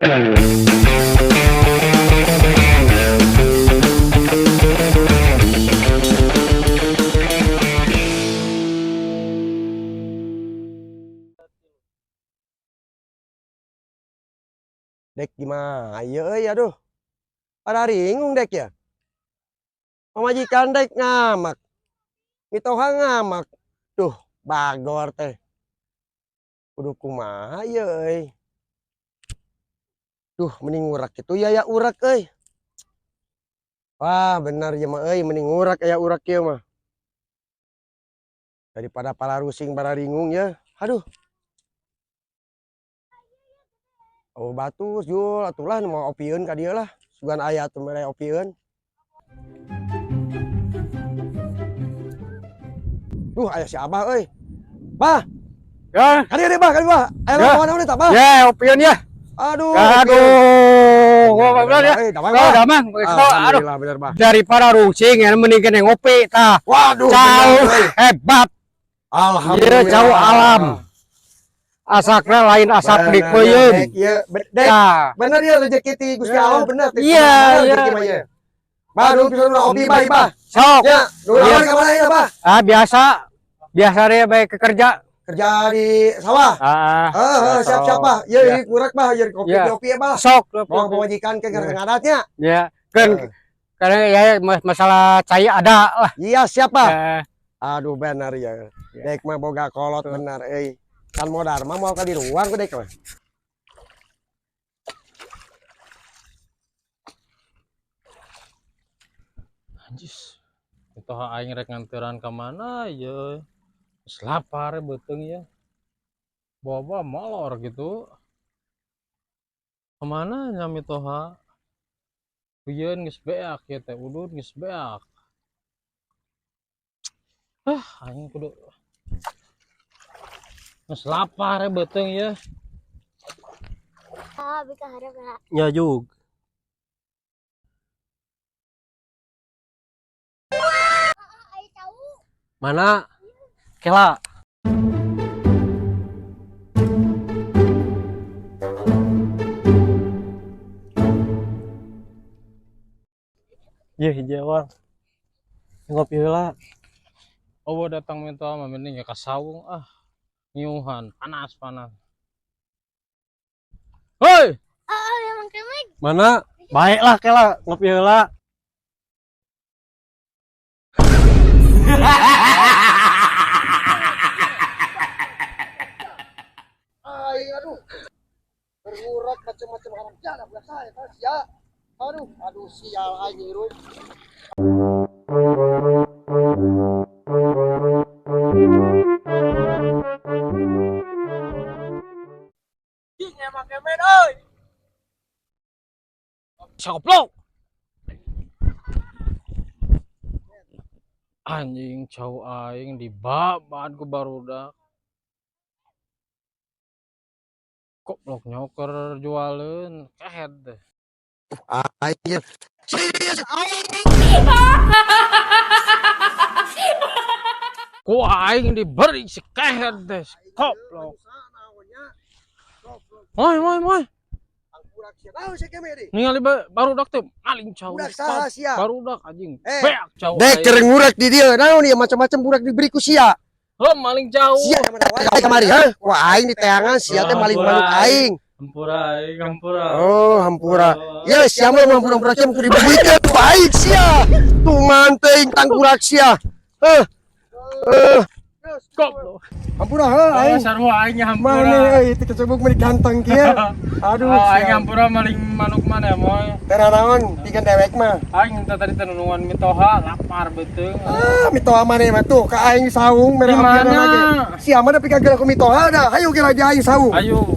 Dek gimana? Ayo, aduh. Pada ringung dek ya. Pemajikan dek ngamak. Mitoha ngamak. Duh, bagor teh. Kudu kumaha ya euy. Duh, mending urak itu ya urak euy. Wah, benar ya mah euy, mending urak ya urak kieu mah. Daripada para rusing para ringung ya. Aduh. Oh batus jul atulah mau opieun ka dieu lah. Sugan aya teu mere opieun. Duh, aya si Abah euy. Bah. Ya, Kali deh bah, kali bah. Ayo ya. lawan nih tak bah. Ya, opinion ya. Aduh. Gua bener ya. Damang Oh, bah. damang. Aduh, Alhamdulillah bener bah. daripada rusing ya mending kena ngopi tah. Waduh. Jauh bener, euy. hebat. Alhamdulillah. Ieu jauh alam. Asakna lain asak dik peuyeun. Iya, dek. Tah. Bener ya rezeki ti Gusti Allah bener. Iya, iya. Baru bisa opi bah, bah. Sok. Ya, dulu lawan ka mana ya bah? Ah, biasa. Biasa deh baik ke kerja. Kerja di sawah. Siap bah. Ya, ini kurak bah, jadi kopi Ya. kopi ya bah. Sok. Mau pemajikan ke ngadatnya. Ya, kan karena ya masalah cai ada lah. Iya, siap bah. Ya. Aduh benar ya. Dek mah boga kolot benar euy. Kan modar mah mau ka di ruang ku dek mah. Anjis. Itu aing rek nganteran ke mana ya? Geus lapar beuteung ya. Bawa molor gitu. Kemana nyami toha? Pieun geus beak ya teh udud geus beak. Aing kudu geus lapar beuteung ya. Bika harap ya. Ya jug. Ai tahu. Mana? Kela. Iya hijauan. Ngopi heula. Oh datang minta mah mending ya ka saung nyuhan panas. Hoi! Emang kemek. Mana? Baiklah kela ngopi heula. Aduh. Berurak macam-macam orang jalan biasa ya. Aduh sial anjir. Emang kemen euy. Coplok. Anjing cau aing dibaban ku barudak. Koplok nyoker jualeun kehet deh. Anjir. Ku aing diberi si kehet deh. Koplok. Moy. Ningali barudak teh maling cau. Budak saha sia? Barudak anjing. Eh, Beak cau. Dek keur ngurak di dieu. Naon ieu macam-macam budak diberi ku sia. Maling cau. Sia kamari ha? Wah aing di teangan sia teh maling manuk aing. Hampura. Oh, hampura. Ya sia mah hampura cem kudu dibeuikeun ku aing sia. Tuman teuing tangkurak sia. Koplok. Hampura heuh aing. Sarua aing hampura. Mana euy teu kecebuk meni ganteng kieu. Aduh. Aing hampura maling manuk mana moy. Tera naon pikeun dewek mah. Aing tadi tenunungan mitoha lapar beuteung. Mitoha maneh mah tuh ka aing saung mere Di mana? Sia mah da pikeun aku mitoha da. Hayu ge aja aing saung. Ayo.